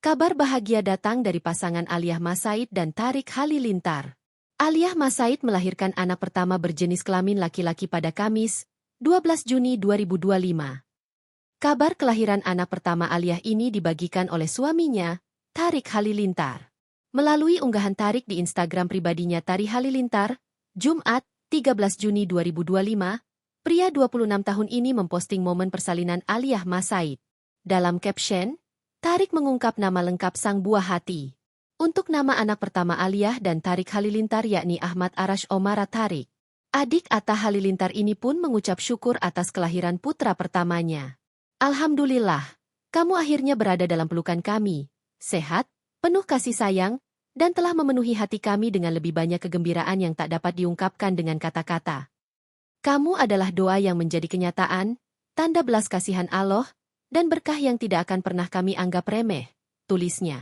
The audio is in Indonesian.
Kabar bahagia datang dari pasangan Aliyah Masaid dan Tariq Halilintar. Aliyah Masaid melahirkan anak pertama berjenis kelamin laki-laki pada Kamis, 12 Juni 2025. Kabar kelahiran anak pertama Aliyah ini dibagikan oleh suaminya, Tariq Halilintar. Melalui unggahan Tariq di Instagram pribadinya Tariq Halilintar, Jumat, 13 Juni 2025, pria 26 tahun ini memposting momen persalinan Aliyah Masaid. Dalam caption, Tariq mengungkap nama lengkap sang buah hati. Untuk nama anak pertama Aliyah dan Tariq Halilintar yakni Ahmad Arash Omara Tariq. Adik Atta Halilintar ini pun mengucap syukur atas kelahiran putra pertamanya. Alhamdulillah, kamu akhirnya berada dalam pelukan kami, sehat, penuh kasih sayang, dan telah memenuhi hati kami dengan lebih banyak kegembiraan yang tak dapat diungkapkan dengan kata-kata. Kamu adalah doa yang menjadi kenyataan, tanda belas kasihan Allah, dan berkah yang tidak akan pernah kami anggap remeh, tulisnya.